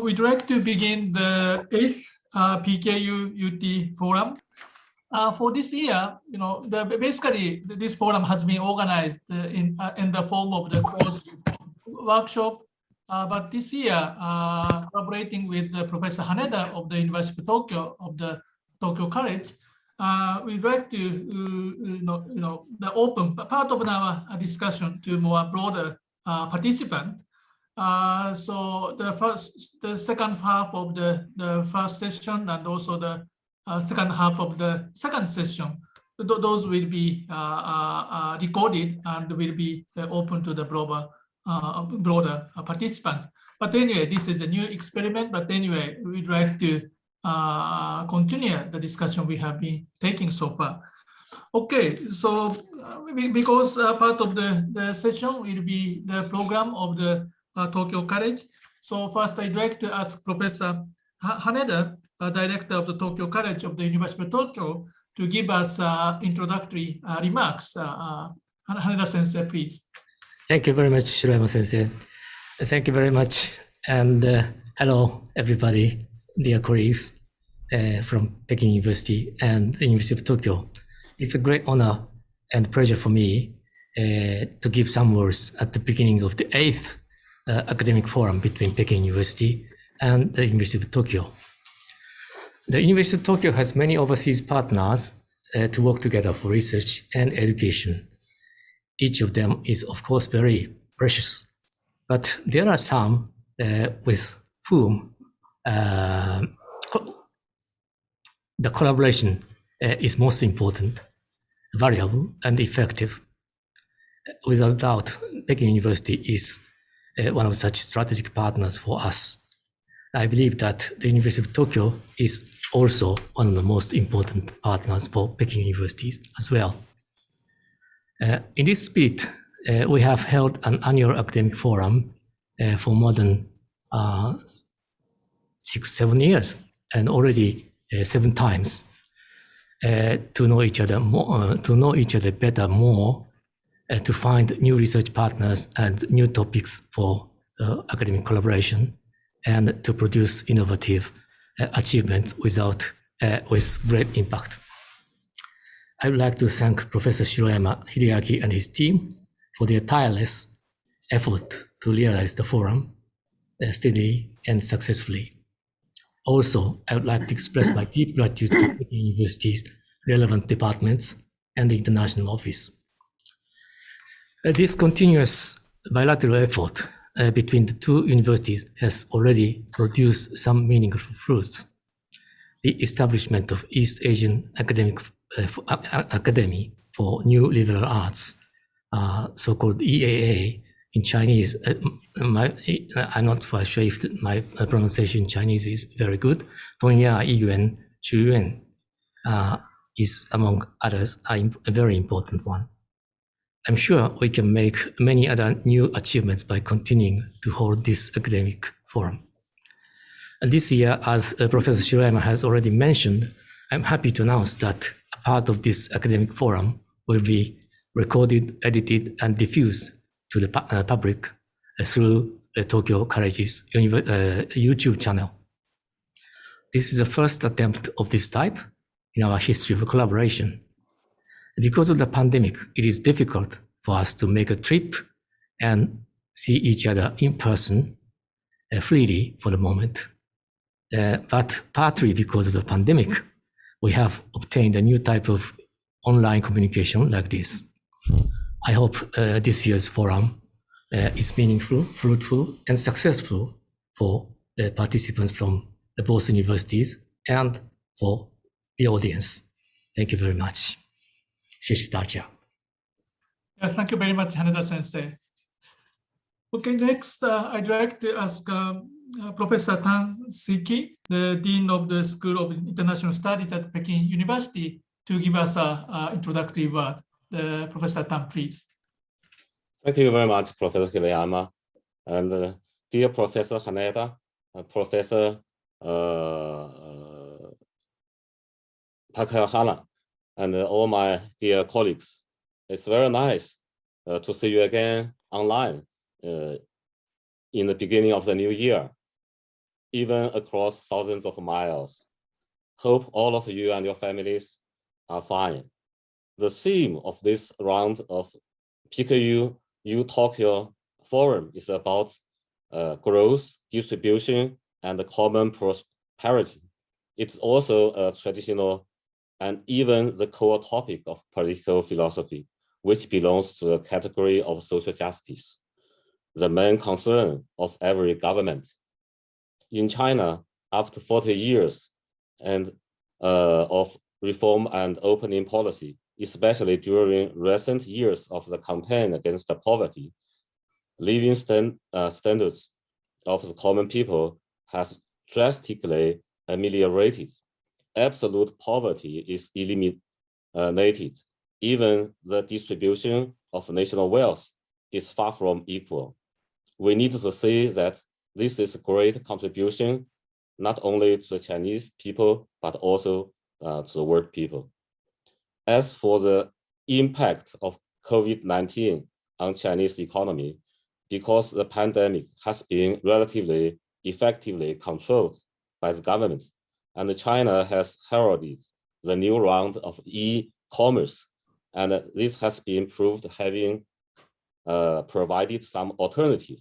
we'd like to begin the 8th PKU UT Forum. For this year, basically this forum has been organized in the form of the closed workshop. But this year, collaborating with Professor Haneda of the University of Tokyo, of the Tokyo College, we'd like to, the open part of our discussion to more broader participant. So the second half of the first session and also the second half of the second session, those will be recorded and will be open to the broader participants. But anyway, this is a new experiment. But anyway, we'd like to continue the discussion we have been taking so far. Okay, so because part of the session will be the program of the Tokyo College. So first, I'd like to ask Professor Haneda, Director of the Tokyo College of the University of Tokyo, to give us introductory remarks. Haneda-sensei, please. Thank you very much, Shirayama-sensei. Thank you very much. And hello, everybody, dear colleagues from Peking University and the University of Tokyo. It's a great honor and pleasure for me to give some words at the beginning of the 8th academic forum between Peking University and the University of Tokyo. The University of Tokyo has many overseas partners to work together for research and education. Each of them is, of course, very precious, but there are some with whom the collaboration is most important, valuable, and effective. Without doubt, Peking University is one of such strategic partners for us. I believe that the University of Tokyo is also one of the most important partners for Peking universities as well. In this spirit, we have held an annual academic forum for more than 6-7 years, and already 7 times to know each other more, to know each other better more, to find new research partners and new topics for academic collaboration, and to produce innovative achievements with great impact. I would like to thank Professor Shiroyama Hideaki and his team for their tireless effort to realize the forum steadily and successfully. Also, I would like to express my deep gratitude to Peking University's relevant departments and the international office. This continuous bilateral effort between the two universities has already produced some meaningful fruits. The establishment of East Asian Academy for New Liberal Arts, so-called EAA in Chinese. I'm not quite sure if my pronunciation in Chinese is very good. Tonya Yiyuan Chuyuan is, among others, a very important one. I'm sure we can make many other new achievements by continuing to hold this academic forum. And this year, as Professor Shiroyama has already mentioned, I'm happy to announce that a part of this academic forum will be recorded, edited, and diffused to the public through the Tokyo College's YouTube channel. This is the first attempt of this type in our history of collaboration. Because of the pandemic, it is difficult for us to make a trip and see each other in person freely for the moment. But partly because of the pandemic, we have obtained a new type of online communication like this. I hope this year's forum is meaningful, fruitful, and successful for the participants from both universities and for the audience. Thank you very much. 谢谢大家. Thank you very much, Haneda-sensei. Okay, next, I'd like to ask Professor Tan Siki, the Dean of the School of International Studies at Peking University, to give us an introductory word. Professor Tan, please. Thank you very much, Professor Hirayama, and dear Professor Haneda, Professor Takahana, and all my dear colleagues. It's very nice to see you again online in the beginning of the new year. even across thousands of miles. Hope all of you and your families are fine. The theme of this round of PKU UTokyo Forum is about growth, distribution, and common prosperity. It's also a traditional and even the core topic of political philosophy, which belongs to the category of social justice, the main concern of every government. In China, after 40 years of reform and opening policy, especially during recent years of the campaign against the poverty, living standards of the common people has drastically ameliorated. Absolute poverty is eliminated. Even the distribution of national wealth is far from equal. We need to see that this is a great contribution, not only to the Chinese people, but also to the world people. As for the impact of COVID-19 on Chinese economy, because the pandemic has been relatively effectively controlled by the government, and China has heralded the new round of e-commerce, and this has been proved having provided some alternative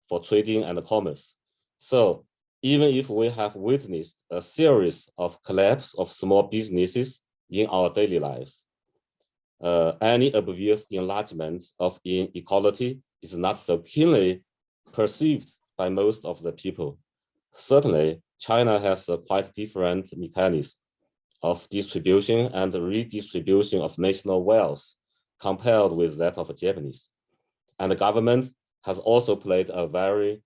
for trading and commerce. So even if we have witnessed a series of collapse of small businesses in our daily life, any obvious enlargement of inequality is not so keenly perceived by most of the people. Certainly, China has a quite different mechanism of distribution and redistribution of national wealth compared with that of Japanese. And the government has also played a very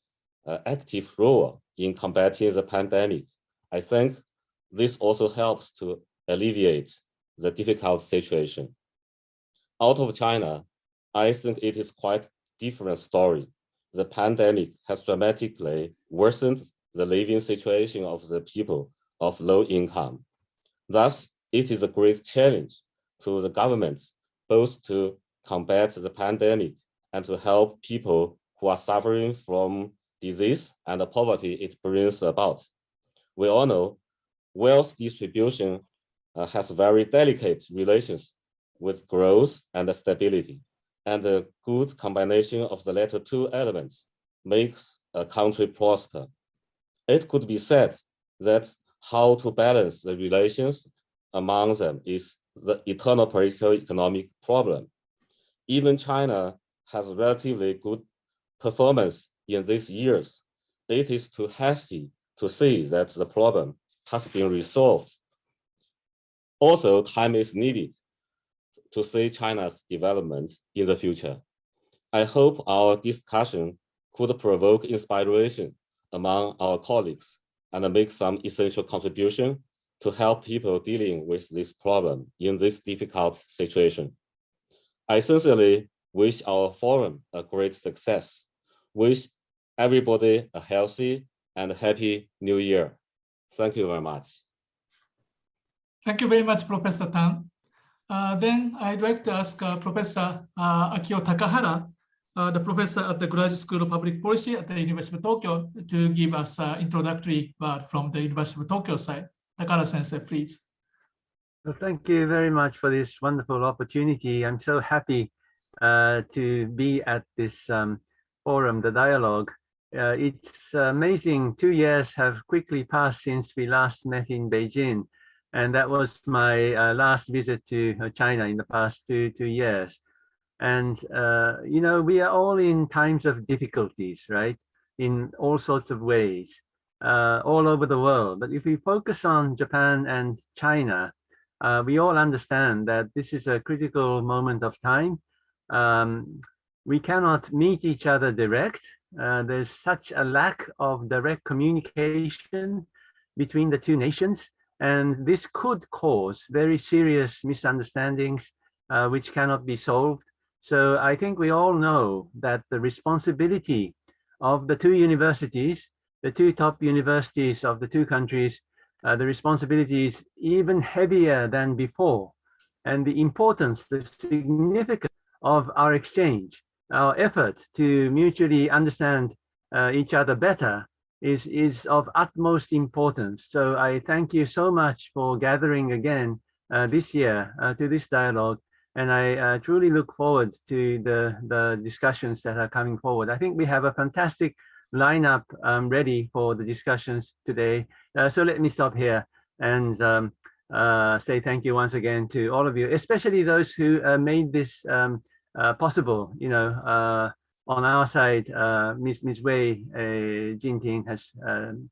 active role in combating the pandemic. I think this also helps to alleviate the difficult situation. Out of China, I think it is quite different story. The pandemic has dramatically worsened the living situation of the people of low income. Thus, it is a great challenge to the governments both to combat the pandemic and to help people who are suffering from disease and the poverty it brings about. We all know wealth distribution has very delicate relations with growth and stability, and a good combination of the latter two elements makes a country prosper. It could be said that how to balance the relations among them is the eternal political economic problem. Even China has relatively good performance in these years. It is too hasty to say that the problem has been resolved. Also, time is needed to see China's development in the future. I hope our discussion could provoke inspiration among our colleagues and make some essential contribution to help people dealing with this problem in this difficult situation. I sincerely wish our forum a great success. Wish everybody a healthy and happy new year. Thank you very much. Thank you very much, Professor Tan. Then I'd like to ask Professor Akio Takahara, the professor at the Graduate School of Public Policy at the University of Tokyo, to give us an introductory word from the University of Tokyo side. Takahara-sensei, please. Well, thank you very much for this wonderful opportunity. I'm so happy to be at this forum, the dialogue. It's amazing. 2 years have quickly passed since we last met in Beijing. And that was my last visit to China in the past two years. And, you know, we are all in times of difficulties, right? In all sorts of ways, all over the world. But if we focus on Japan and China, we all understand that this is a critical moment of time. We cannot meet each other direct. There's such a lack of direct communication between the two nations. And this could cause very serious misunderstandings, which cannot be solved. So I think we all know that the responsibility of the two universities, the two top universities of the two countries, the responsibility is even heavier than before. And the importance, the significance of our exchange, our effort to mutually understand each other better is of utmost importance. So I thank you so much for gathering again this year to this dialogue. And I truly look forward to the discussions that are coming forward. I think we have a fantastic lineup ready for the discussions today. So let me stop here and say thank you once again to all of you, especially those who made this possible. You know, on our side, Ms. Wei Jinting has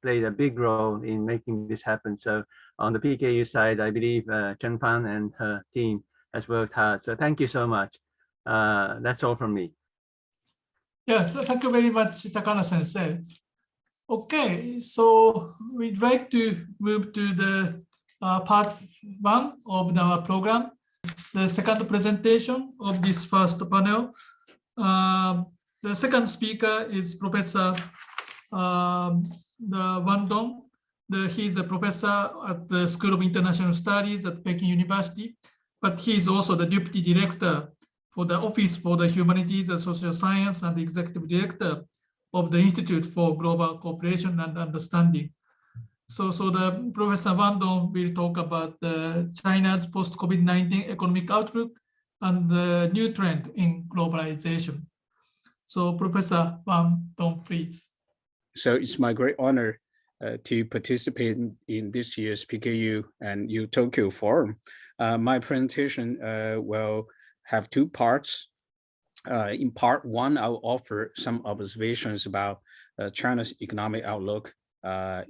played a big role in making this happen. So on the PKU side, I believe Chen Fan and her team has worked hard. So thank you so much. That's all from me. Yeah, thank you very much, Takana Sensei. Okay, so we'd like to move to the part one of our program, the second presentation of this first panel. The second speaker is Professor Wang Dong. He's a professor at the School of International Studies at Peking University, but he is also the Deputy Director for the Office for the Humanities and Social Science and the Executive Director of the Institute for Global Cooperation and Understanding. So the Professor Wang Dong will talk about China's post-COVID-19 economic outlook and the new trend in globalization. So Professor Wang Dong, please. So it's my great honor to participate in this year's PKU and UTokyo Forum. My presentation will have two parts. In part one, I'll offer some observations about China's economic outlook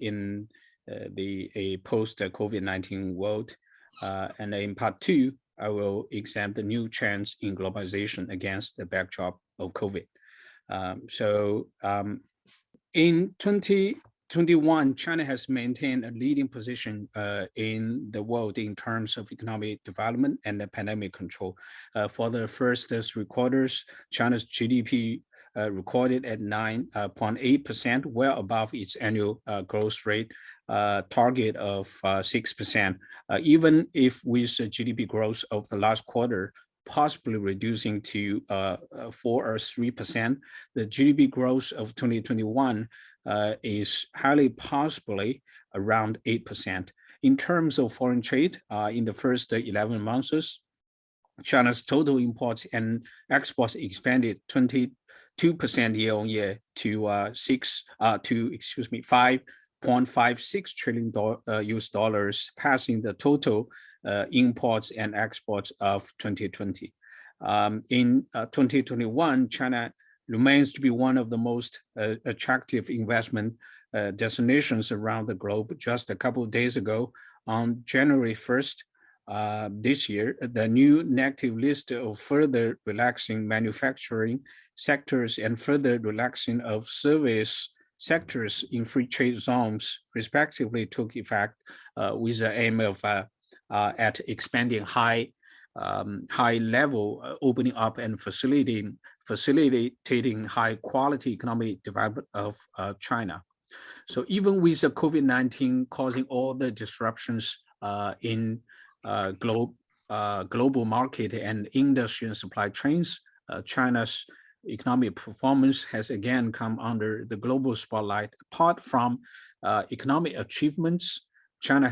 in the post-COVID-19 world. And in part two, I will examine the new trends in globalization against the backdrop of COVID. In 2021, China has maintained a leading position in the world in terms of economic development and the pandemic control. For the first 3 quarters, China's GDP recorded at 9.8%, well above its annual growth rate target of 6%. Even if with GDP growth of the last quarter possibly reducing to 4 or 3%, the GDP growth of 2021 is highly possibly around 8%. In terms of foreign trade, in the first 11 months, China's total imports and exports expanded 22% year on year to $5.56 trillion US dollars, passing the total imports and exports of 2020. In 2021, China remains to be one of the most attractive investment destinations around the globe. Just a couple of days ago, on January 1st this year, the new negative list of further relaxing manufacturing sectors and further relaxing of service sectors in free trade zones respectively took effect with the aim of at expanding high level opening up and facilitating high quality economic development of China. So even with the COVID-19 causing all the disruptions in global market and industry and supply chains, China's economic performance has again come under the global spotlight. Apart from economic achievements, China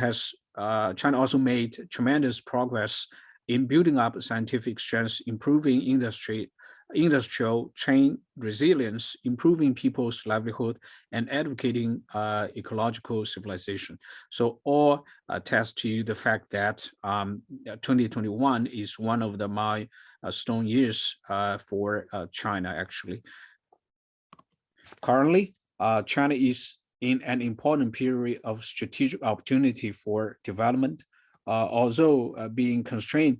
also made tremendous progress in building up scientific strengths, improving industrial chain resilience, improving people's livelihood, and advocating ecological civilization. So all attest to the fact that 2021 is one of the milestone years for China, actually. Currently, China is in an important period of strategic opportunity for development, although being constrained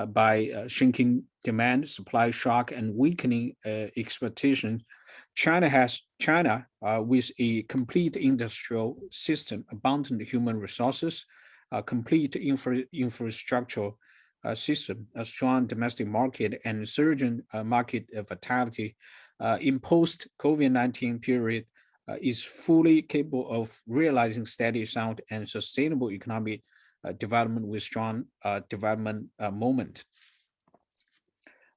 by shrinking demand, supply shock, and weakening expectations. China with a complete industrial system, abundant human resources, a complete infrastructure system, a strong domestic market, and surging market vitality in post-COVID-19 period is fully capable of realizing steady, sound, and sustainable economic development with strong development moment.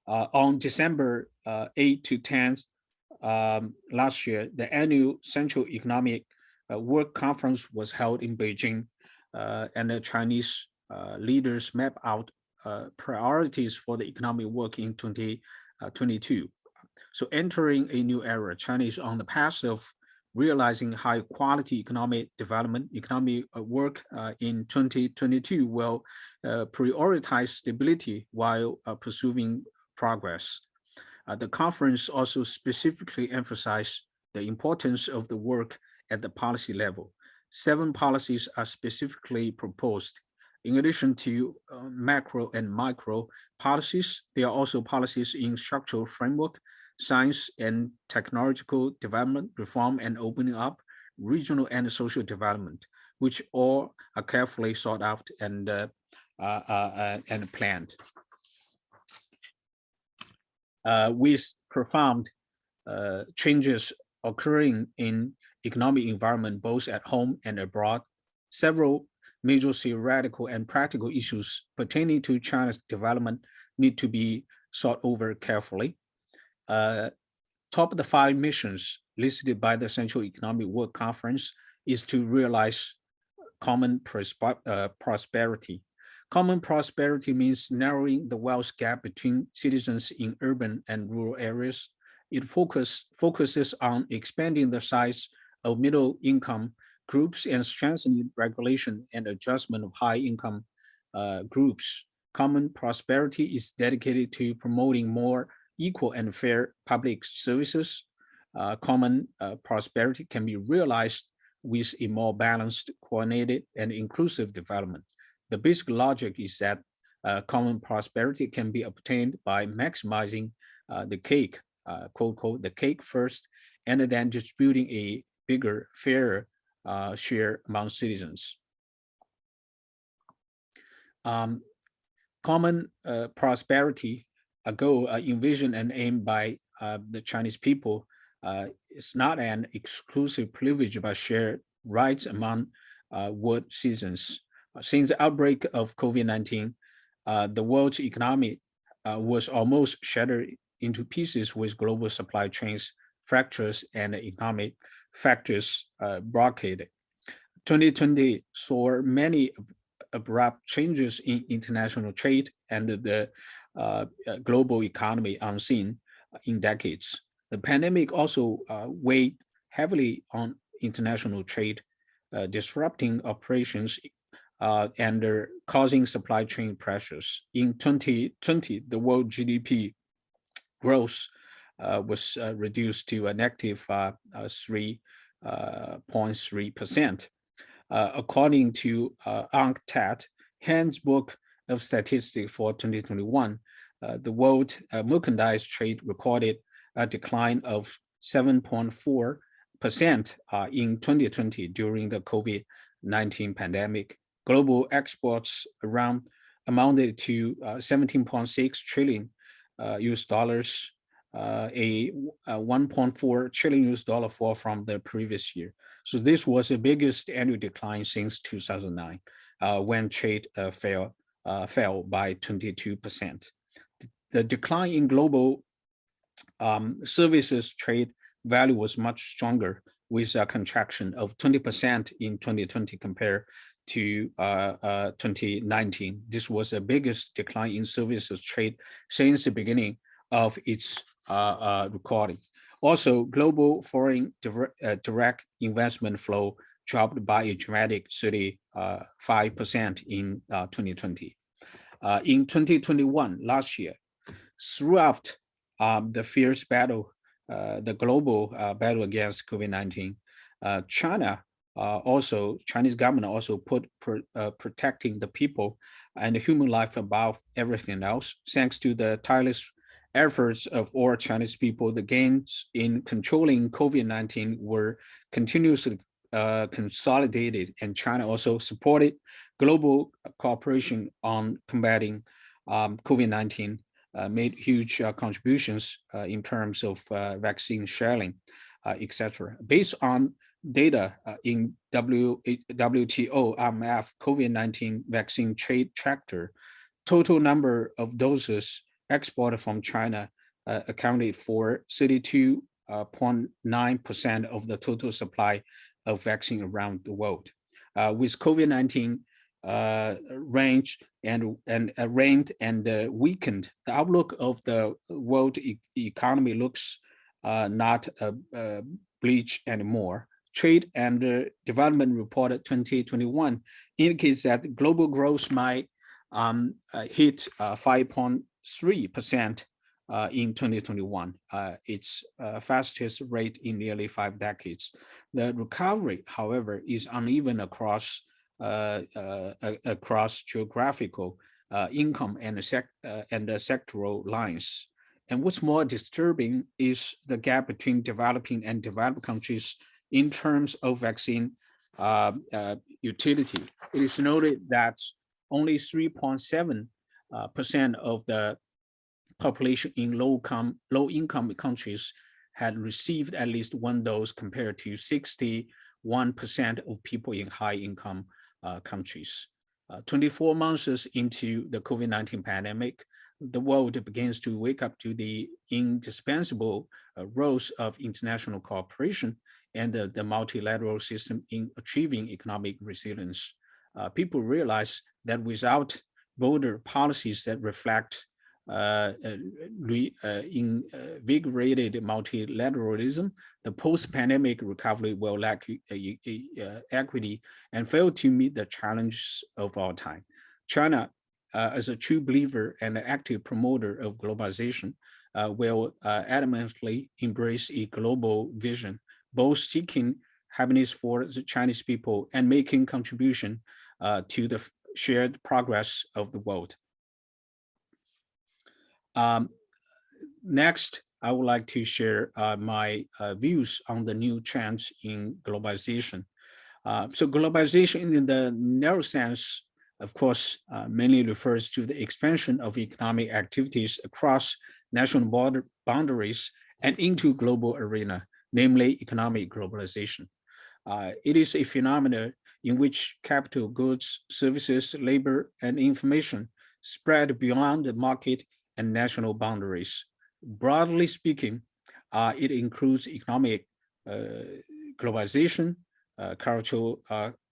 On December 8 to 10, last year, the annual Central Economic Work Conference was held in Beijing, and the Chinese leaders mapped out priorities for the economic work in 2022. So entering a new era, China is on the path of realizing high quality economic development. Economic work in 2022 will prioritize stability while pursuing progress. The conference also specifically emphasized the importance of the work at the policy level. 7 policies are specifically proposed. In addition to macro and micro policies, there are also policies in structural framework, science and technological development, reform and opening up, regional and social development, which all are carefully sought out and planned. With profound changes occurring in economic environment, both at home and abroad, several major theoretical and practical issues pertaining to China's development need to be thought over carefully. Top of the 5 missions listed by the Central Economic Work Conference is to realize common prosperity. Common prosperity means narrowing the wealth gap between citizens in urban and rural areas. It focuses on expanding the size of middle income groups and strengthening regulation and adjustment of high income groups. Common prosperity is dedicated to promoting more equal and fair public services. Common prosperity can be realized with a more balanced, coordinated, and inclusive development. The basic logic is that common prosperity can be obtained by maximizing the cake, quote, quote, the cake first, and then distributing a bigger, fairer share among citizens. Common prosperity, a goal envisioned and aimed by the Chinese people, is not an exclusive privilege but shared rights among world citizens. Since the outbreak of COVID-19, the world's economy was almost shattered into pieces with global supply chains fractures and economic factors blockaded. 2020 saw many abrupt changes in international trade and the global economy unseen in decades. The pandemic also weighed heavily on international trade, disrupting operations and causing supply chain pressures. In 2020, the world GDP growth was reduced to a negative 3.3%. According to UNCTAD, Handbook of Statistics for 2021, the world merchandise trade recorded a decline of 7.4% in 2020 during the COVID-19 pandemic. Global exports amounted to 17.6 trillion US dollars, a 1.4 trillion US dollar fall from the previous year. So this was the biggest annual decline since 2009, when trade fell by 22%. The decline in global services trade value was much stronger, with a contraction of 20% in 2020 compared to 2019. This was the biggest decline in services trade since the beginning of its recording. Also, global foreign direct investment flow dropped by a dramatic 35% in 2020. In 2021, last year, throughout the fierce battle, the global battle against COVID-19, Chinese government also put protecting the people and the human life above everything else. Thanks to the tireless efforts of all Chinese people, the gains in controlling COVID-19 were continuously consolidated, and China also supported global cooperation on combating COVID-19, made huge contributions in terms of vaccine sharing, etc. Based on data in WTO IMF COVID-19 vaccine trade tracker, total number of doses exported from China accounted for 32 0.9% of the total supply of vaccine around the world. With COVID-19 reigned and weakened, the outlook of the world economy looks not bleak anymore. Trade and Development Report 2021 indicates that global growth might hit 5.3% in 2021, its fastest rate in nearly 5 decades. The recovery, however, is uneven across geographical, income and sectoral lines. And what's more disturbing is the gap between developing and developed countries in terms of vaccine utility. It is noted that only 3.7% of the population in low-income countries had received at least one dose compared to 61% of people in high-income countries. 24 months into the COVID-19 pandemic, the world begins to wake up to the indispensable roles of international cooperation and the multilateral system in achieving economic resilience. People realize that without border policies that reflect invigorated multilateralism, the post-pandemic recovery will lack equity and fail to meet the challenges of our time. China, as a true believer and active promoter of globalization, will adamantly embrace a global vision, both seeking happiness for the Chinese people and making contribution to the shared progress of the world. Next, I would like to share my views on the new trends in globalization. So globalization in the narrow sense, of course, mainly refers to the expansion of economic activities across national boundaries and into global arena, namely economic globalization. It is a phenomenon in which capital, goods, services, labor, and information spread beyond the market and national boundaries. Broadly speaking, it includes economic globalization, cultural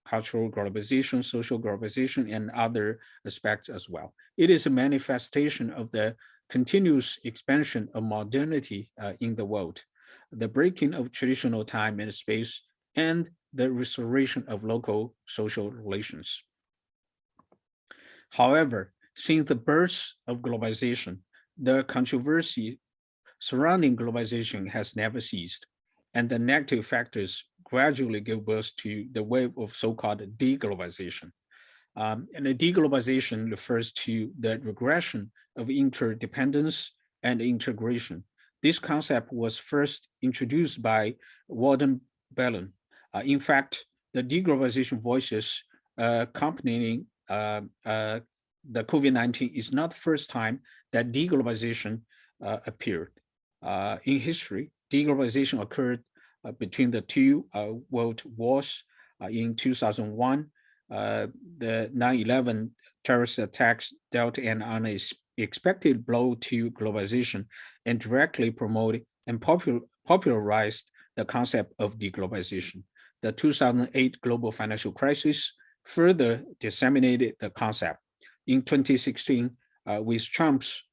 globalization, social globalization, and other aspects as well. It is a manifestation of the continuous expansion of modernity in the world, the breaking of traditional time and space, and the restoration of local social relations. However, since the birth of globalization, the controversy surrounding globalization has never ceased, and the negative factors gradually give birth to the wave of so-called deglobalization. And the deglobalization refers to the regression of interdependence and integration. This concept was first introduced by Walden Bellon. In fact, the deglobalization voices accompanying the COVID-19 is not the first time that deglobalization appeared. In history, deglobalization occurred between the two world wars. In 2001, the 9/11 terrorist attacks dealt an unexpected blow to globalization and directly promoted and popularized the concept of deglobalization. The 2008 global financial crisis further disseminated the concept. In 2016, with Trump's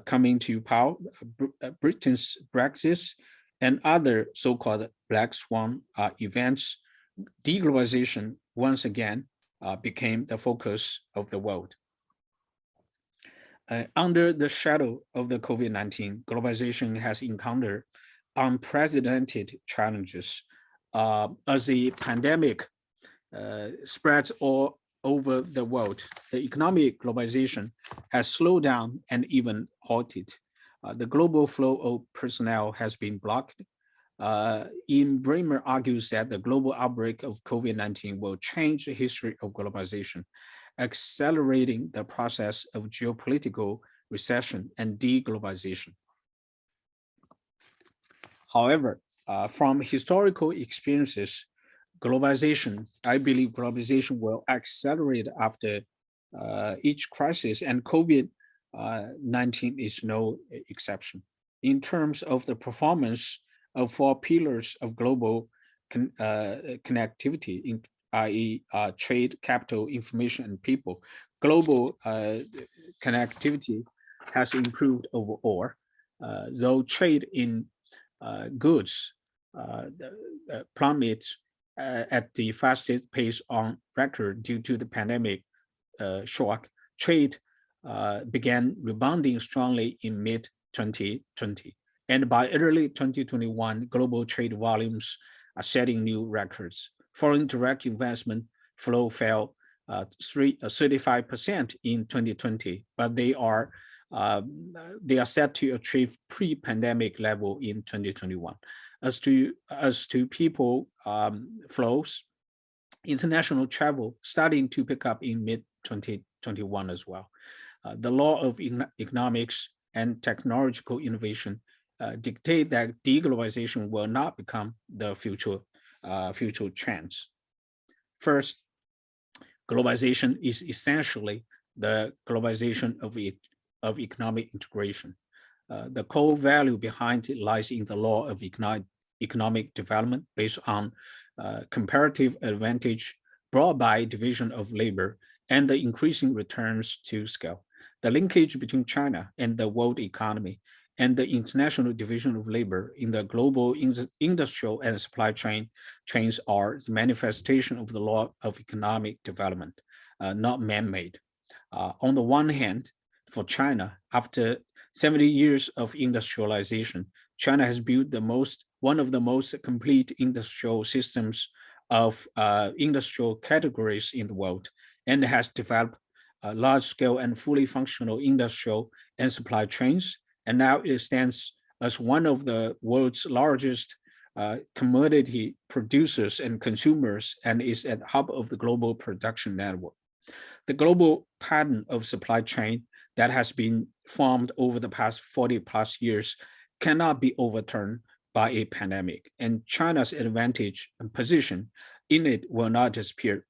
coming to power, Britain's Brexit, and other so-called black swan events, deglobalization once again became the focus of the world. Under the shadow of the COVID-19, globalization has encountered unprecedented challenges. As the pandemic spreads all over the world, the economic globalization has slowed down and even halted. The global flow of personnel has been blocked. Ian Bremmer argues that the global outbreak of COVID-19 will change the history of globalization, accelerating the process of geopolitical recession and deglobalization. However, from historical experiences, I believe globalization will accelerate after each crisis, and COVID-19 is no exception. In terms of the performance of 4 pillars of global connectivity, i.e. Trade, capital, information, and people. Global connectivity has improved overall, though trade in goods plummets at the fastest pace on record due to the pandemic shock. Trade began rebounding strongly in mid-2020. And by early 2021, global trade volumes are setting new records. Foreign direct investment flow fell 35% in 2020, but they are set to achieve pre-pandemic level in 2021. As to people flows, international travel starting to pick up in mid-2021 as well. The law of economics and technological innovation dictate that deglobalization will not become the future trends. First, globalization is essentially the globalization of economic integration. The core value behind it lies in the law of economic development based on comparative advantage brought by division of labor and the increasing returns to scale. The linkage between China and the world economy and the international division of labor in the global industrial and supply chains are the manifestation of the law of economic development, not man-made. On the one hand, for China, after 70 years of industrialization, China has built one of the most complete industrial systems of industrial categories in the world, and has developed large-scale and fully functional industrial and supply chains. And now it stands as one of the world's largest commodity producers and consumers, and is at the hub of the global production network. The global pattern of supply chain that has been formed over the past 40 plus years cannot be overturned by a pandemic, and China's advantage and position in it will not disappear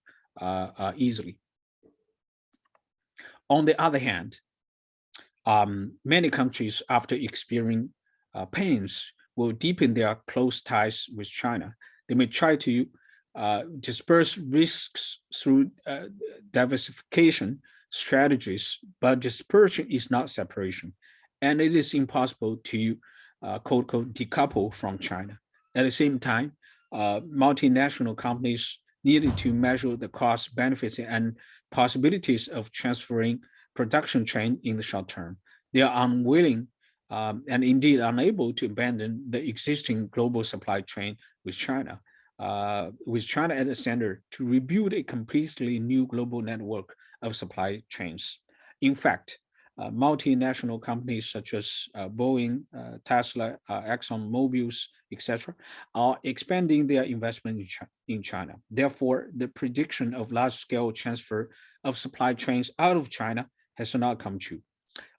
easily. On the other hand, many countries, after experiencing pains, will deepen their close ties with China. They may try to disperse risks through diversification strategies, but dispersion is not separation, and it is impossible to quote unquote decouple from China. At the same time, multinational companies needed to measure the cost, benefits, and possibilities of transferring production chain in the short term. They are unwilling and indeed unable to abandon the existing global supply chain with China at the center, to rebuild a completely new global network of supply chains. In fact, multinational companies such as Boeing, Tesla, ExxonMobil, etc., are expanding their investment in China. Therefore, the prediction of large-scale transfer of supply chains out of China has not come true.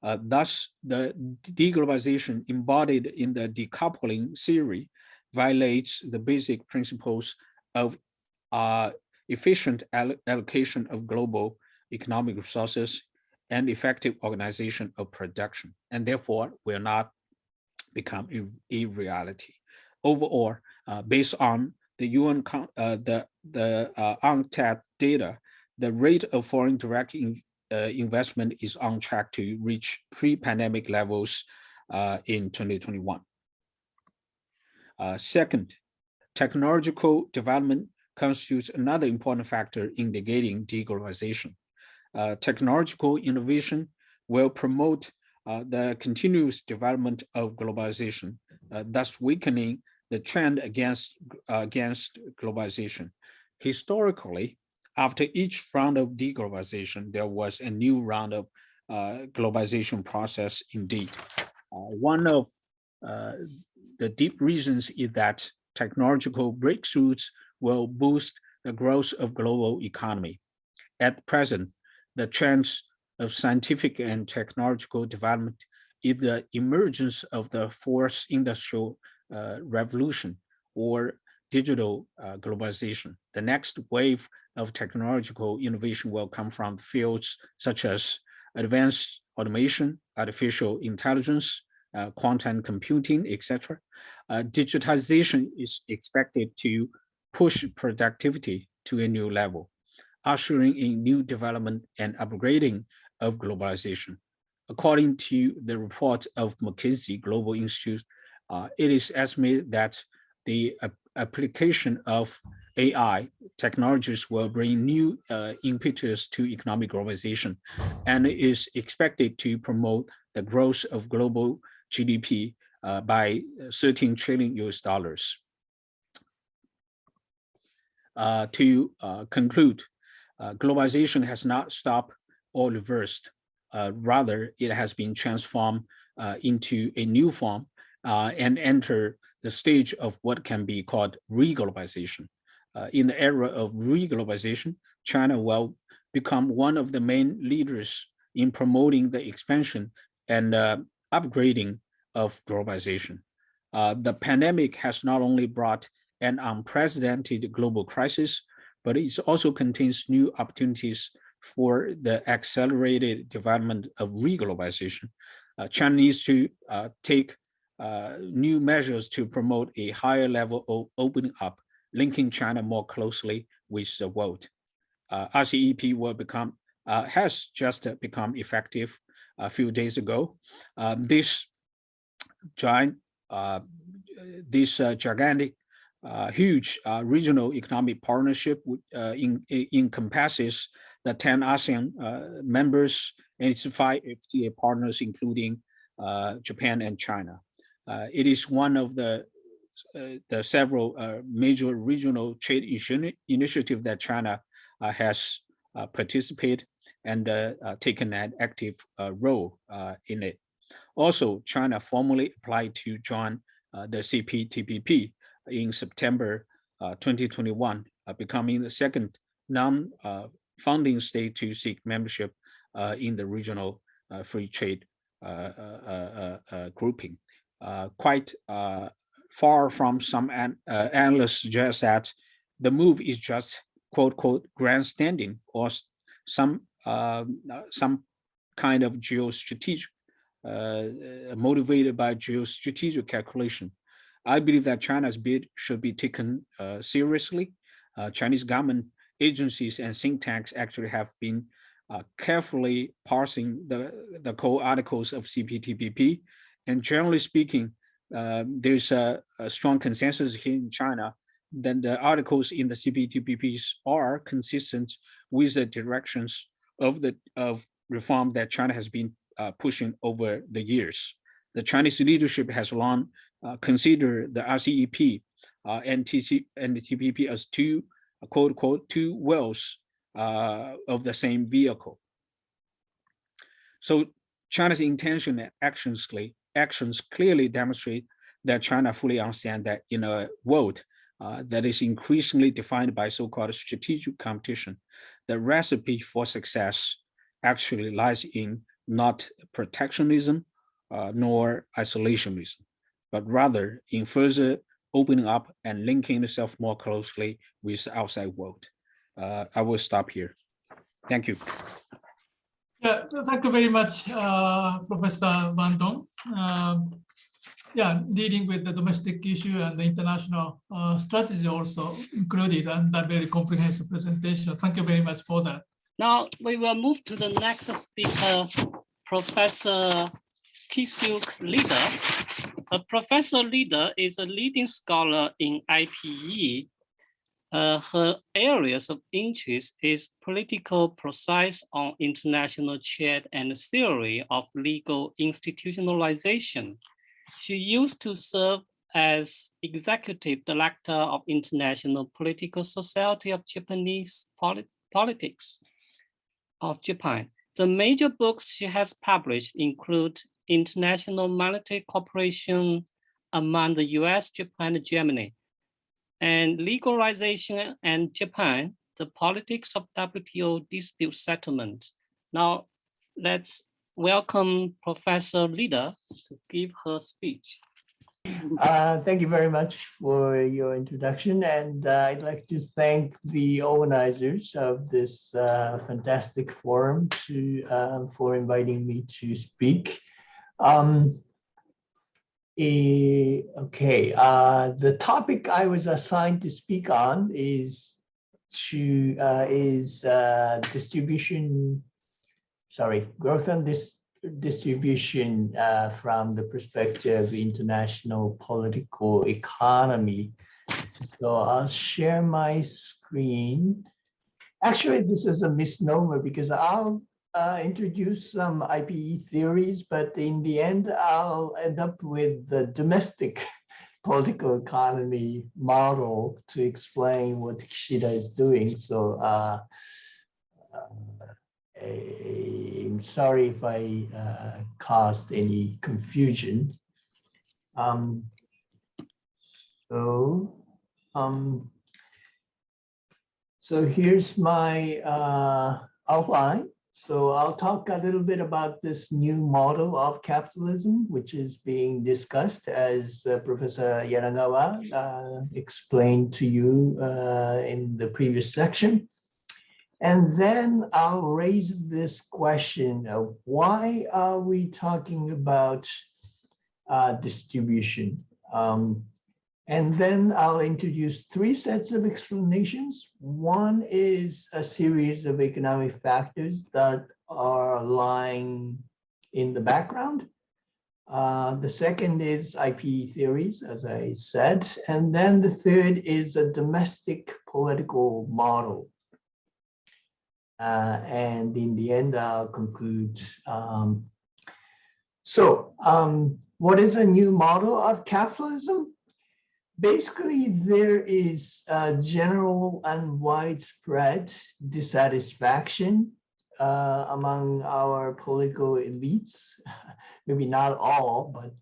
Thus, the deglobalization embodied in the decoupling theory violates the basic principles of efficient allocation of global economic resources and effective organization of production, and therefore will not become a reality. Overall, based on the UN UNCTAD data, the rate of foreign direct investment is on track to reach pre-pandemic levels in 2021. Second, technological development constitutes another important factor in negating deglobalization. Technological innovation will promote the continuous development of globalization, thus weakening the trend against globalization. Historically, after each round of deglobalization, there was a new round of globalization process indeed. One of the deep reasons is that technological breakthroughs will boost the growth of global economy. At present, the trends of scientific and technological development is the emergence of the fourth industrial revolution, or digital globalization. The next wave of technological innovation will come from fields such as advanced automation, artificial intelligence, quantum computing, etc. Digitization is expected to push productivity to a new level, ushering in new development and upgrading of globalization. According to the report of McKinsey Global Institute, it is estimated that the application of AI technologies will bring new impetus to economic globalization and is expected to promote the growth of global GDP by 13 trillion US dollars. To conclude, globalization has not stopped or reversed. Rather, it has been transformed into a new form and enter the stage of what can be called reglobalization. In the era of reglobalization, China will become one of the main leaders in promoting the expansion and upgrading of globalization. The pandemic has not only brought an unprecedented global crisis, but it also contains new opportunities for the accelerated development of reglobalization. China needs to take new measures to promote a higher level of opening up, linking China more closely with the world. RCEP will has just become effective a few days ago. This gigantic, huge regional economic partnership encompasses the 10 ASEAN members and its 5 FTA partners, including Japan and China. It is one of the several major regional trade initiatives that China has participated and taken an active role in it. Also, China formally applied to join the CPTPP in September 2021, becoming the second non-founding state to seek membership in the regional free trade grouping. Quite far from some analysts suggest that the move is just quote unquote grandstanding or some kind of geostrategic motivated by geostrategic calculation. I believe that China's bid should be taken seriously. Chinese government agencies and think tanks actually have been carefully parsing the core articles of CPTPP. And generally speaking, there's a strong consensus here in China that the articles in the CPTPPs are consistent with the directions of reform that China has been pushing over the years. The Chinese leadership has long considered the RCEP and the TPP as two, quote unquote, two wheels of the same vehicle. So China's intention and actions clearly demonstrate that China fully understands that in a world that is increasingly defined by so-called strategic competition, the recipe for success actually lies in not protectionism nor isolationism, but rather in further opening up and linking itself more closely with the outside world. I will stop here. Thank you. Yeah, thank you very much, Professor Van Dong. Dealing with the domestic issue and the international strategy also included, and that very comprehensive presentation. Thank you very much for that. Now we will move to the next speaker, Professor Ki-Suk Leader. Professor Leader is a leading scholar in IPE. Her areas of interest is political process on international trade and theory of legal institutionalization. She used to serve as executive director of International Political Society of Japanese Politics of Japan. The major books she has published include International Monetary Cooperation among the US, Japan, and Germany, and Legalization and Japan, the Politics of WTO Dispute Settlement. Now, let's welcome Professor Leader to give her speech. Thank you very much for your introduction, and I'd like to thank the organizers of this fantastic forum for inviting me to speak. Okay, the topic I was assigned to speak on is growth and distribution from the perspective of international political economy. So I'll share my screen. Actually, this is a misnomer because I'll introduce some IPE theories, but in the end, I'll end up with the domestic political economy model to explain what Kishida is doing. So I'm sorry if I caused any confusion. So here's my outline. So I'll talk a little bit about this new model of capitalism, which is being discussed as Professor Yanagawa explained to you in the previous section. And then I'll raise this question of why are we talking about distribution? And then I'll introduce three sets of explanations. One is a series of economic factors that are lying in the background. The second is IPE theories, as I said. And then the third is a domestic political model. And in the end, I'll conclude. What is a new model of capitalism? Basically, there is a general and widespread dissatisfaction among our political elites. Maybe not all, but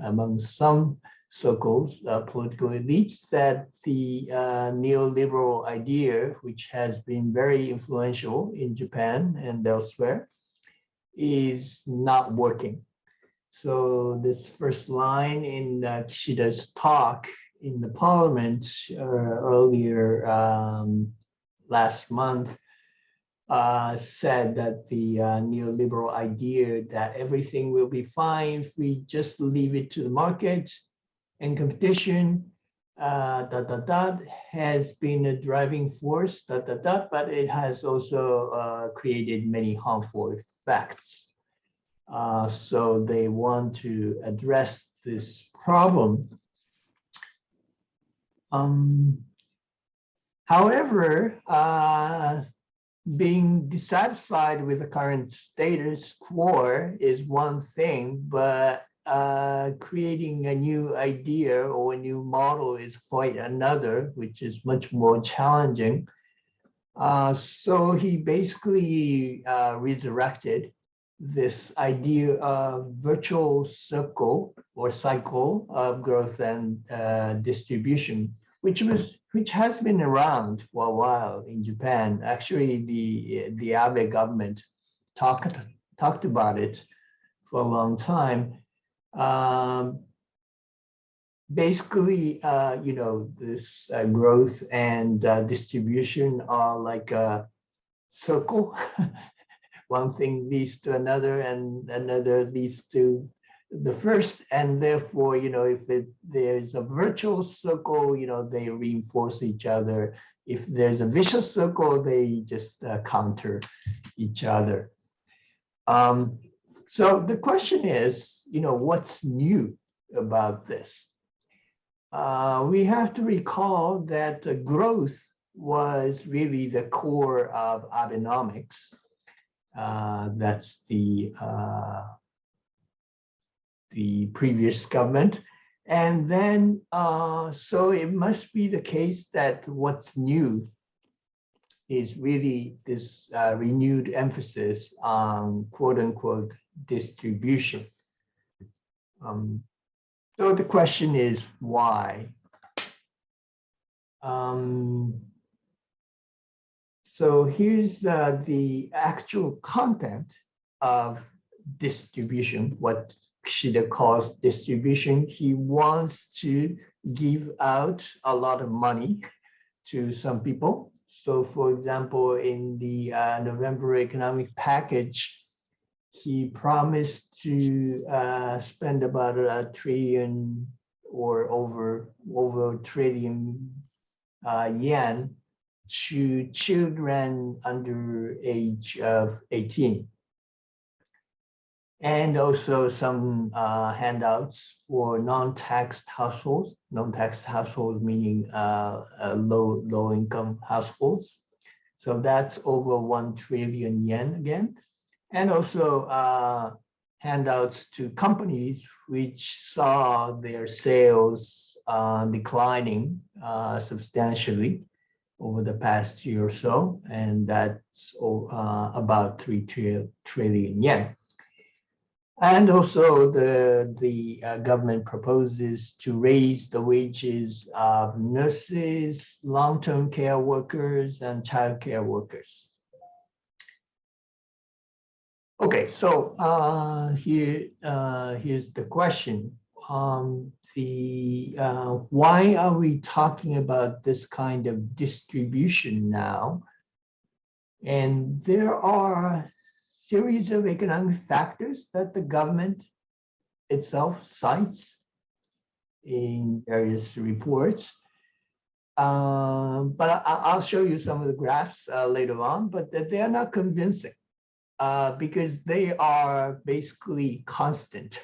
among some so-called political elites, that the neoliberal idea, which has been very influential in Japan and elsewhere, is not working. So this first line in Kishida's talk in the parliament earlier last month said that the neoliberal idea that everything will be fine if we just leave it to the market and competition, has been a driving force, but it has also created many harmful effects. So they want to address this problem. However, being dissatisfied with the current status quo is one thing, but creating a new idea or a new model is quite another, which is much more challenging. So he basically resurrected this idea of virtual circle or cycle of growth and distribution, which has been around for a while in Japan. Actually, the Abe government talked about it for a long time. Basically, this growth and distribution are like a circle. One thing leads to another, and another leads to the first, and therefore, if there's a virtual circle, they reinforce each other. If there's a vicious circle, they just counter each other. So the question is, what's new about this? We have to recall that growth was really the core of Abenomics. That's the previous government. And then, so it must be the case that what's new is really this renewed emphasis on quote unquote distribution. So the question is why? So here's the actual content of distribution, what Kishida calls distribution. He wants to give out a lot of money to some people. So for example, in the November economic package, he promised to spend about $1 trillion or over $1 trillion yen to children under age of 18. And also some handouts for non-taxed households, meaning low-income households. So that's over 1 trillion yen again. And also handouts to companies which saw their sales declining substantially over the past year or so, and that's about 3 trillion yen. And also the government proposes to raise the wages of nurses, long-term care workers, and child care workers. Okay, so here's the question. Why are we talking about this kind of distribution now? And there are series of economic factors that the government itself cites in various reports. But I'll show you some of the graphs later on, but they are not convincing because they are basically constant.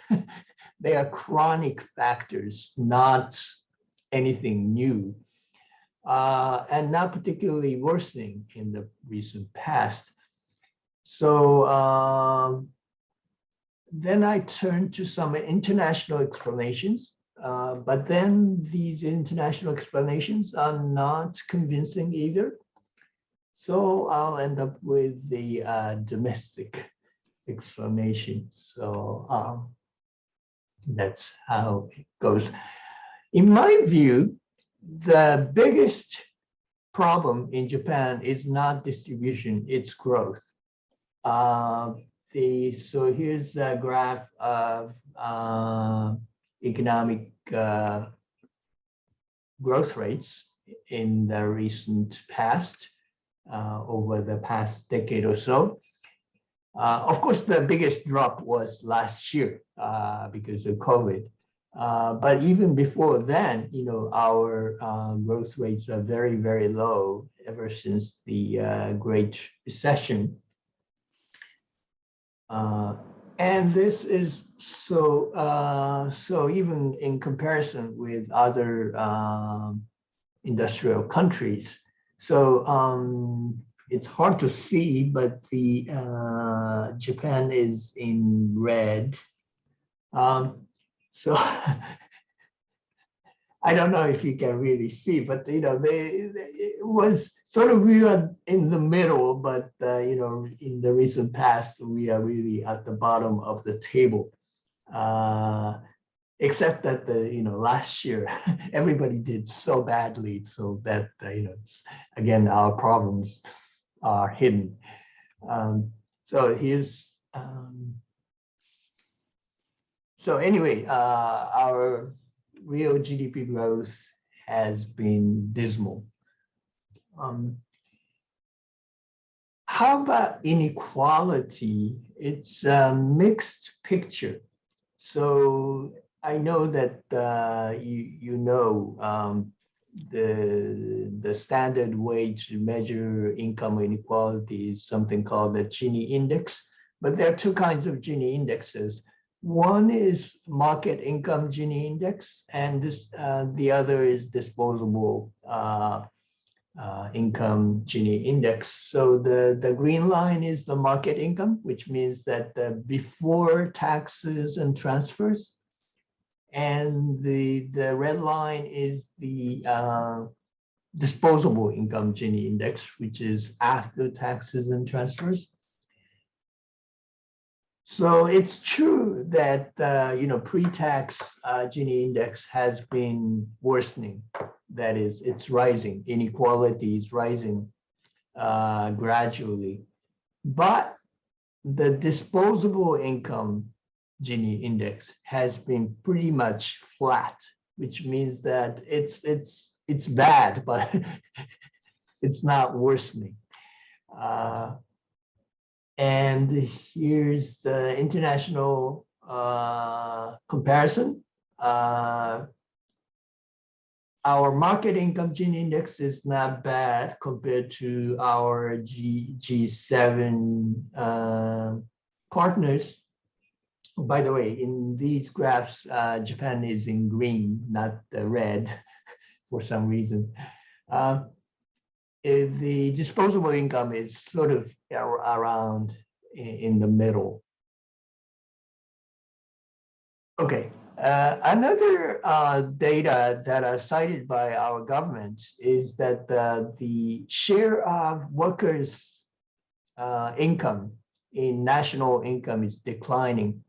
They are chronic factors, not anything new, and not particularly worsening in the recent past. So then I turned to some international explanations, but then these international explanations are not convincing either. So I'll end up with the domestic explanation. So that's how it goes. In my view, the biggest problem in Japan is not distribution, it's growth. So here's a graph of economic growth rates in the recent past, over the past decade or so. Of course, the biggest drop was last year because of COVID. But even before then, our growth rates are very, very low ever since the Great Recession. And this is so even in comparison with other industrial countries. So it's hard to see, but the Japan is in red. So I don't know if you can really see, but it was sort of, we were in the middle, but in the recent past we are really at the bottom of the table. Except that last year everybody did so badly, so that again our problems are hidden. So here's so anyway, our real GDP growth has been dismal. How about inequality? It's a mixed picture. So I know that the standard way to measure income inequality is something called the Gini index, but there are two kinds of Gini indexes. One is market income Gini index, and the other is disposable income Gini index. So the green line is the market income, which means that before taxes and transfers, and the red line is the disposable income Gini index, which is after taxes and transfers. So it's true that pre-tax Gini index has been worsening. That is, it's rising. Inequality is rising gradually, but the disposable income Gini index has been pretty much flat, which means that it's bad, but it's not worsening. And here's the international comparison. Our market income Gini index is not bad compared to our G7 partners. By the way, in these graphs, Japan is in green, not red for some reason. The disposable income is sort of around in the middle. Okay, another data that are cited by our government is that the share of workers' income in national income is declining.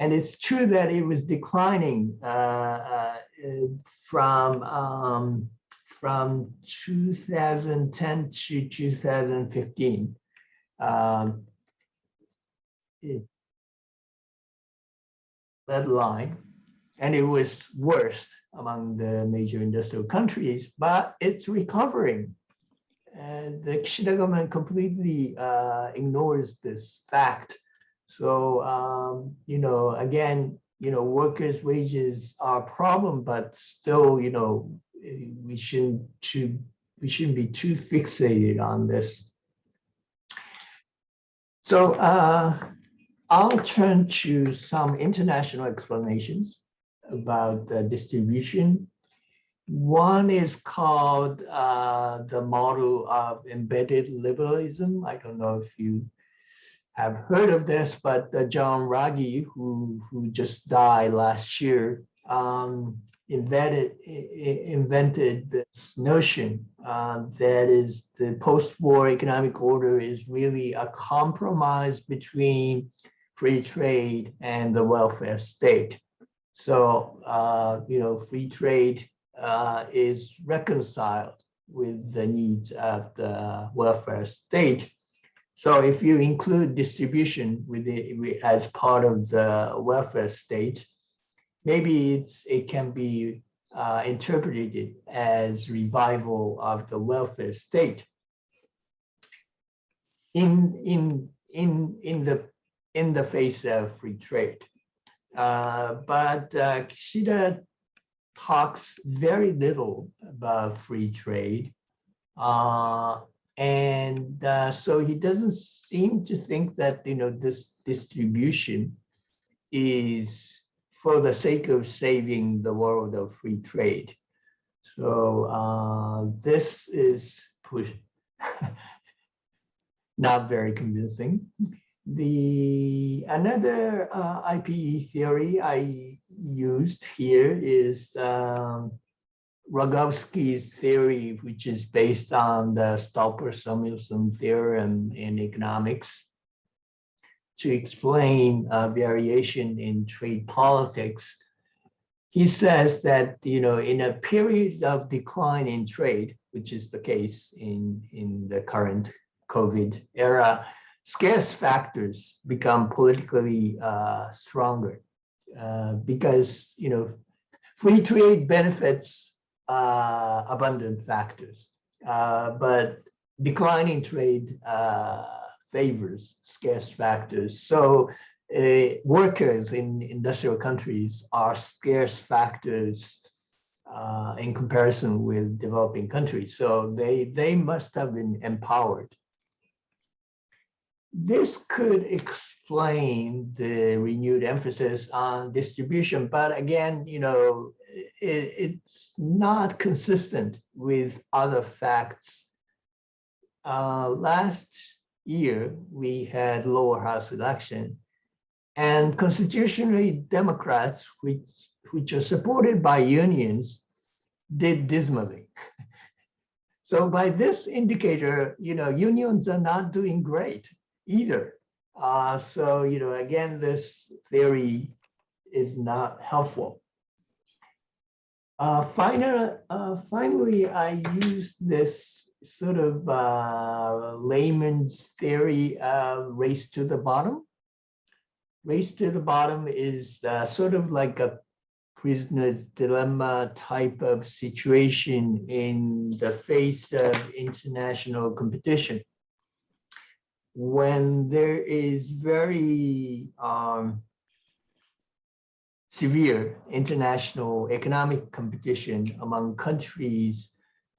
And it's true that it was declining from 2010 to 2015. That line, and it was worst among the major industrial countries, but it's recovering. The Kishida government completely ignores this fact. So, again, workers' wages are a problem, but still, we shouldn't be too fixated on this. So I'll turn to some international explanations about the distribution. One is called the model of embedded liberalism. I don't know if you have heard of this, but John Ruggie, who just died last year, invented this notion that is the post-war economic order is really a compromise between free trade and the welfare state. So, free trade is reconciled with the needs of the welfare state. So if you include distribution as part of the welfare state, maybe it can be interpreted as revival of the welfare state. In the face of free trade. But Kishida talks very little about free trade. So he doesn't seem to think that, this distribution is for the sake of saving the world of free trade. So this is not very convincing. Another IPE theory I used here is Rogowski's theory, which is based on the Stolper-Samuelson theorem in economics to explain variation in trade politics. He says that, in a period of decline in trade, which is the case in the current COVID era, scarce factors become politically stronger because, free trade benefits abundant factors, but declining trade favors scarce factors. So workers in industrial countries are scarce factors in comparison with developing countries. So they must have been empowered. This could explain the renewed emphasis on distribution, but again, it's not consistent with other facts. Last year, we had lower house election, and constitutionally Democrats, which are supported by unions, did dismally. So by this indicator, unions are not doing great either. So, again, this theory is not helpful. Finally, I used this sort of layman's theory of race to the bottom. Race to the bottom is sort of like a prisoner's dilemma type of situation in the face of international competition. when there is very severe international economic competition among countries,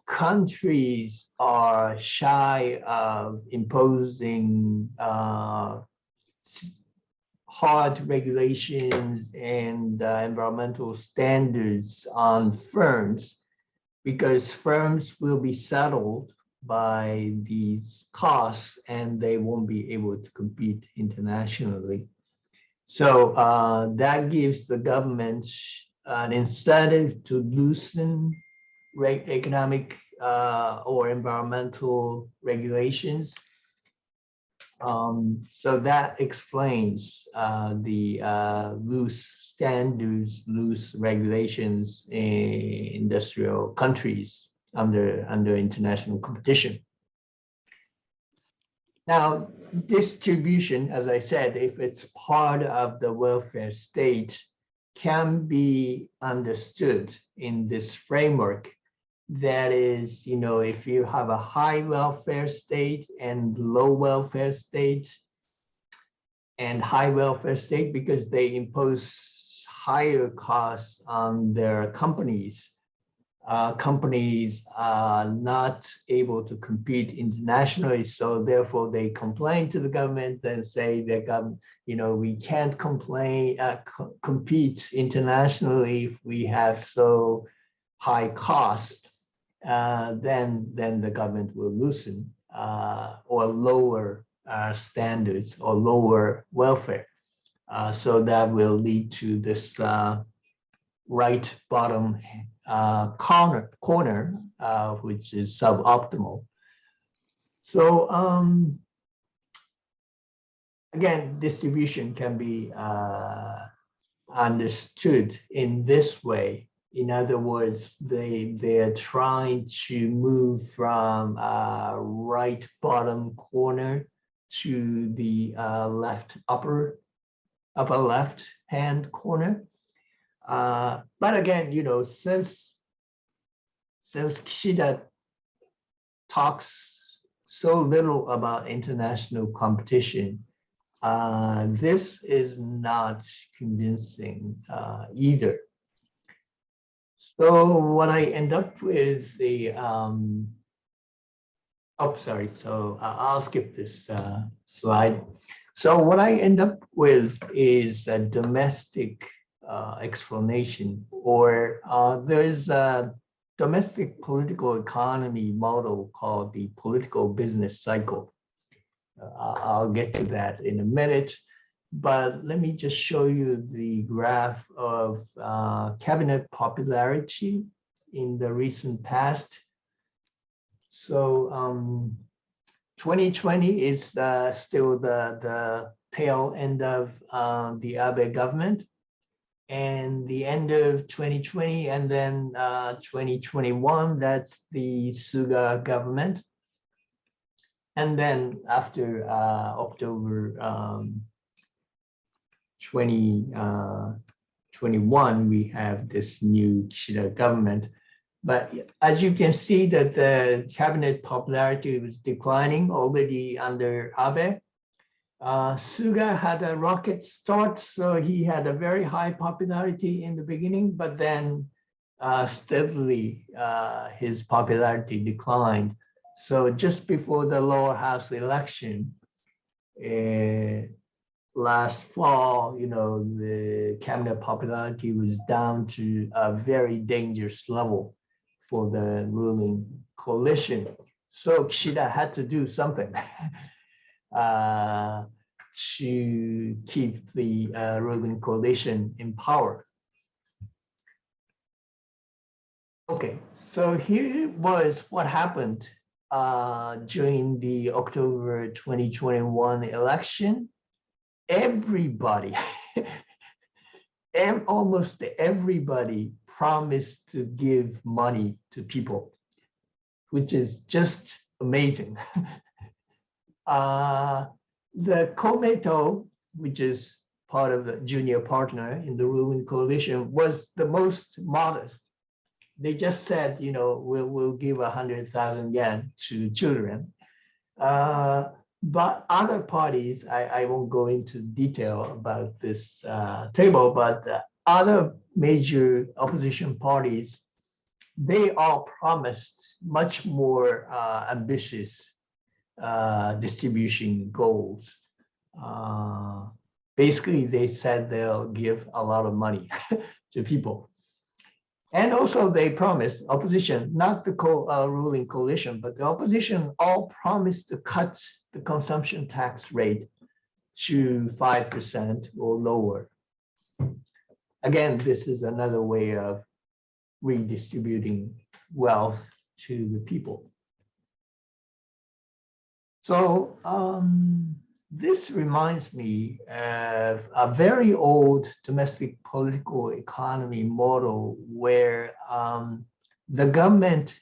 countries are shy of imposing hard regulations and environmental standards on firms, because firms will be saddled by these costs and they won't be able to compete internationally. So that gives the government an incentive to loosen economic or environmental regulations. So that explains the loose standards, loose regulations in industrial countries under international competition. Now, distribution, as I said, if it's part of the welfare state, can be understood in this framework. That is, you know, if you have a high welfare state and low welfare state, and high welfare state because they impose higher costs on their companies. Companies are not able to compete internationally, so therefore they complain to the government and say that, you know, we can't compete internationally if we have so high costs. Then the government will loosen or lower standards or lower welfare. So that will lead to this right bottom corner, which is suboptimal. So again, distribution can be understood in this way. In other words, they're trying to move from right bottom corner to the upper left hand corner. But again, you know, since Kishida talks so little about international competition, this is not convincing either. So what I end up with the so I'll skip this slide. So what I end up with is a domestic explanation, or there's a domestic political economy model called the political business cycle. I'll get to that in a minute, but let me just show you the graph of cabinet popularity in the recent past. So 2020 is still the tail end of the Abe government, and the end of 2020, and then 2021, that's the Suga government. And then after October 2021, we have this new Kishida government. But as you can see that the cabinet popularity was declining already under Abe. Suga had a rocket start, so he had a very high popularity in the beginning, but then steadily his popularity declined. So just before the lower house election, last fall, you know, the cabinet popularity was down to a very dangerous level for the ruling coalition. So Kishida had to do something to keep the ruling coalition in power. Okay, so here was what happened during the October 2021 election. Everybody, and almost everybody promised to give money to people, which is just amazing. The Komeito, which is part of the junior partner in the ruling coalition, was the most modest. They just said, you know, we'll give 100,000 yen to children. But other parties, I won't go into detail about this table, but other major opposition parties, they all promised much more ambitious distribution goals. Basically, they said they'll give a lot of money to people. And also they promised, opposition, not the ruling coalition, but the opposition all promised to cut the consumption tax rate to 5% or lower. Again, this is another way of redistributing wealth to the people. So this reminds me of a very old domestic political economy model where the government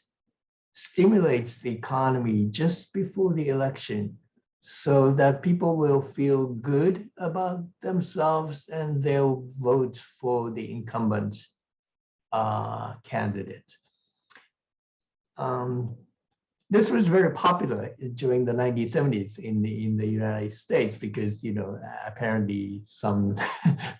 stimulates the economy just before the election so that people will feel good about themselves and they'll vote for the incumbent candidate. This was very popular during the 1970s in the United States because, you know, apparently some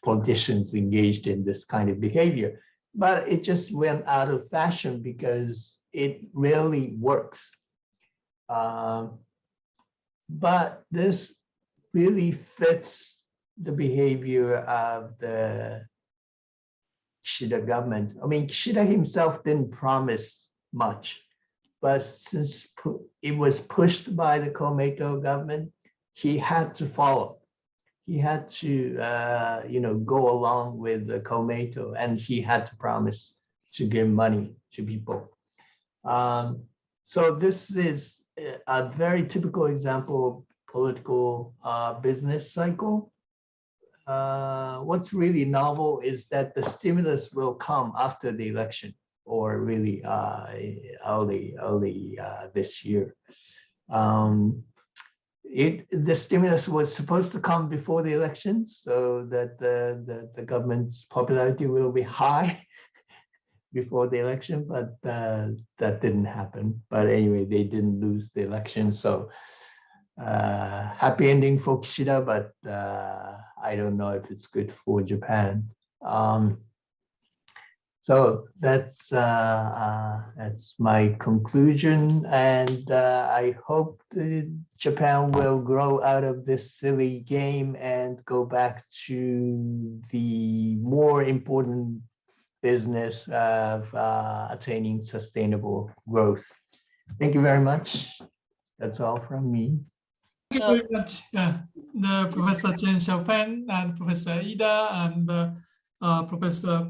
politicians engaged in this kind of behavior, but it just went out of fashion because it rarely works. But this really fits the behavior of the Kishida government. I mean, Kishida himself didn't promise much, but since it was pushed by the Komeito government, he had to follow. He had to, you know, go along with the Komeito, and he had to promise to give money to people. So this is a very typical example of political business cycle. What's really novel is that the stimulus will come after the election, or really early this year. The stimulus was supposed to come before the elections so that the government's popularity will be high before the election, but that didn't happen. But anyway, they didn't lose the election. So happy ending for Kishida, but I don't know if it's good for Japan. So that's my conclusion, and I hope that Japan will grow out of this silly game and go back to the more important business of attaining sustainable growth. Thank you very much. That's all from me. Thank you very much, the Professor Chen Xiaofan and Professor Ida and Professor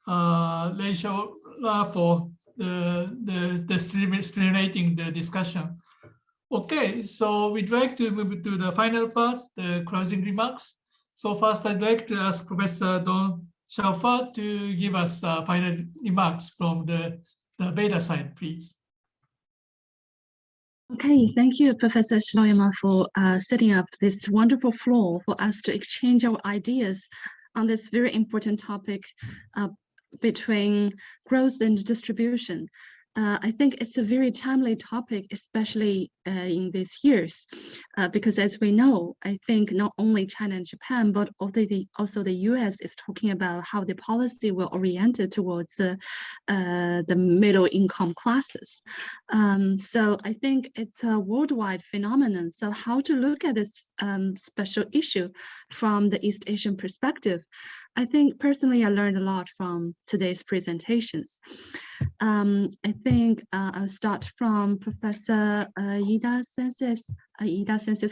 Lei Xiao for the stimulating the discussion. Okay, so we'd like to move to the final part, the closing remarks. So first, I'd like to ask Professor Don Xiaofan to give us final remarks from the beta side, please. Okay, thank you, Professor Shinoyama, for setting up this wonderful floor for us to exchange our ideas on this very important topic between growth and distribution. I think it's a very timely topic, especially in these years, because as we know, I think not only China and Japan, but also the US is talking about how the policy will orient it towards the middle income classes. So I think it's a worldwide phenomenon. So how to look at this special issue from the East Asian perspective? I think personally, I learned a lot from today's presentations. I think I'll start from Professor Ida Sensei's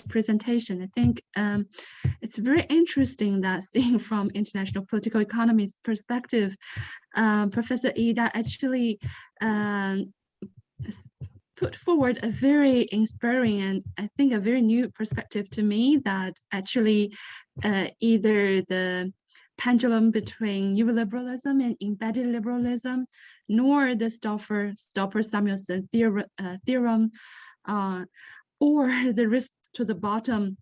presentation. I think it's very interesting that seeing from international political economy's perspective, Professor Ida actually put forward a very inspiring and I think a very new perspective to me that actually either the pendulum between neoliberalism and embedded liberalism, nor the Stopper-Samuelson theorem, or the risk to the bottom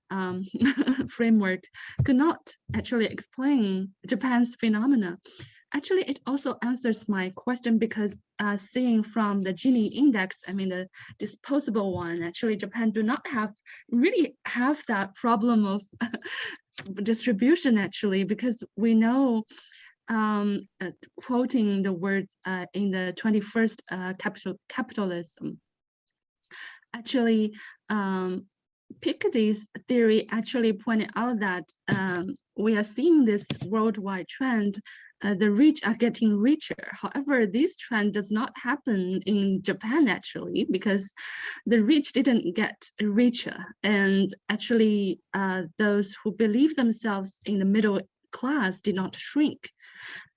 framework could not actually explain Japan's phenomena. actually, it also answers my question because seeing from the Gini index, I mean, the disposable one, actually, Japan do not really have that problem of distribution, actually, because we know, quoting the words in the 21st capitalism, actually, Piketty's theory actually pointed out that we are seeing this worldwide trend. The rich are getting richer. However, this trend does not happen in Japan, actually, because the rich didn't get richer. And actually, those who believe themselves in the middle class did not shrink.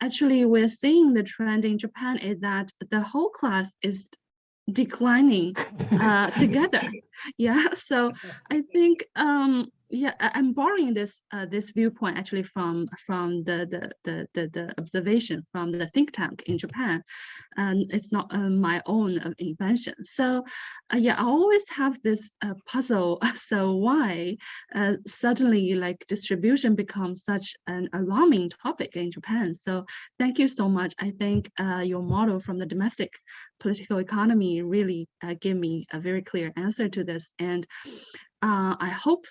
Actually, we're seeing the trend in Japan is that the whole class is declining together. Yeah, so I think yeah, I'm borrowing this this viewpoint actually from the observation from the think tank in Japan, and it's not my own invention. So yeah, I always have this puzzle. So why suddenly like distribution becomes such an alarming topic in Japan? So thank you so much. I think your model from the domestic political economy really gave me a very clear answer to this, and I hope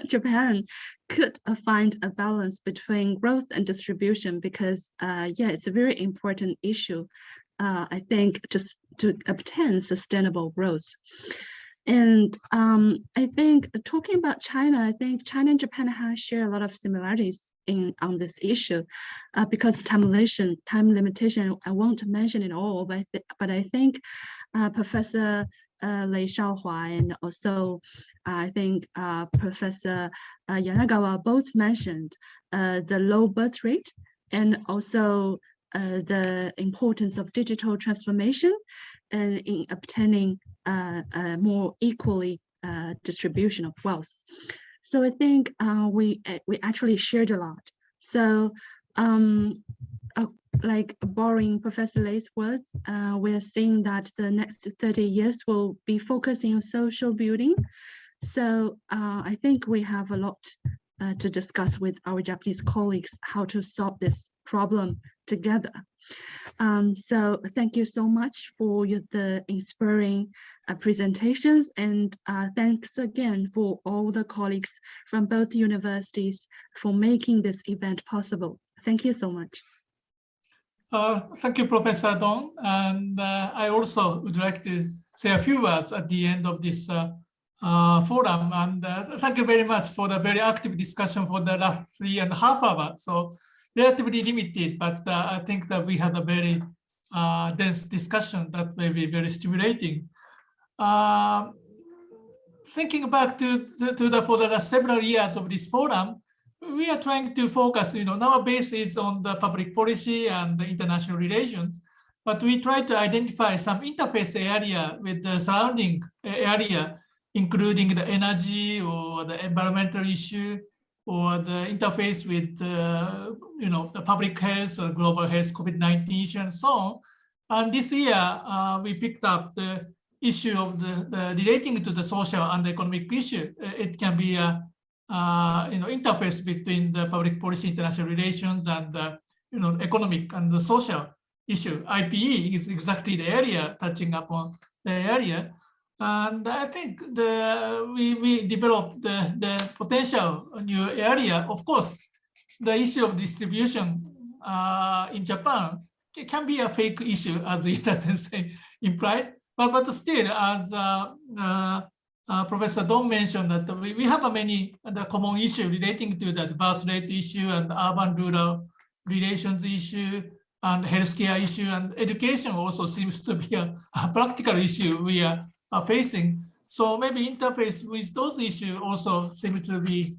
Japan could find a balance between growth and distribution, because yeah, it's a very important issue, I think, just to obtain sustainable growth. And I think talking about China, I think China and Japan share a lot of similarities on this issue. Because of time limitation, I won't mention it all, but I think Professor Lei Shaohua and also I think Professor Yanagawa both mentioned the low birth rate and also the importance of digital transformation in obtaining more equally distribution of wealth. So I think we actually shared a lot. So like borrowing Professor Lei's words, we are seeing that the next 30 years will be focusing on social building. So I think we have a lot to discuss with our Japanese colleagues how to solve this problem together. So thank you so much for the inspiring presentations, and thanks again for all the colleagues from both universities for making this event possible. Thank you so much. Thank you, Professor Dong. And I also would like to say a few words at the end of this forum. And thank you very much for the very active discussion for the last 3.5 hours. So relatively limited, but I think that we had a very dense discussion that may be very stimulating. Thinking back to for the last several years of this forum, we are trying to focus, our base is on the public policy and the international relations, but we try to identify some interface area with the surrounding area, including the energy or the environmental issue, or the interface with, the public health or global health, COVID-19 issue, and so on. And this year, we picked up the issue of the relating to the social and economic issue. It can be a interface between the public policy, international relations, and economic and the social issue. IPE is exactly the area touching upon the area, and I think we developed the potential new area. Of course, the issue of distribution in Japan can be a fake issue, as Ita sensei implied, but still, as Professor Dong mentioned, that we have many common issues relating to the birth rate issue and urban-rural relations issue and healthcare issue, and education also seems to be a practical issue we are facing. So maybe interface with those issues also seems to be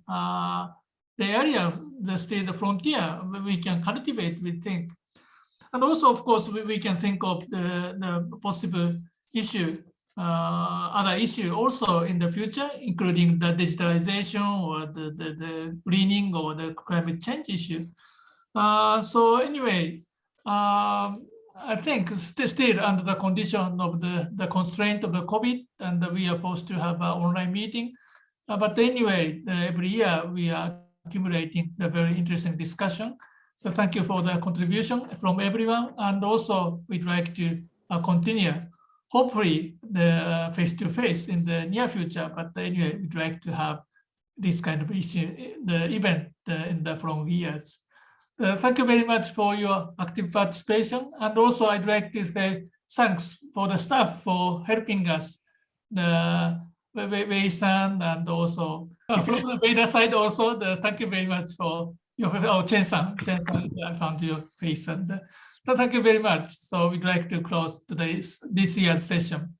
the area, the frontier we can cultivate, we think. And also, of course, we can think of the possible issue, other issue also in the future, including the digitalization or the greening or the climate change issue. So anyway, I think still under the condition of the constraint of the COVID, and we are forced to have an online meeting. But anyway, every year we are accumulating the very interesting discussion. So thank you for the contribution from everyone. And also we'd like to continue, hopefully the face-to-face in the near future. But anyway, we'd like to have this kind of issue, the event in the following years. Thank you very much for your active participation. And also I'd like to say thanks for the staff for helping us, the Wei-san, and also from the Veda side also, thank you very much for your, Chen-san, I found your face. And thank you very much. So we'd like to close this year's session.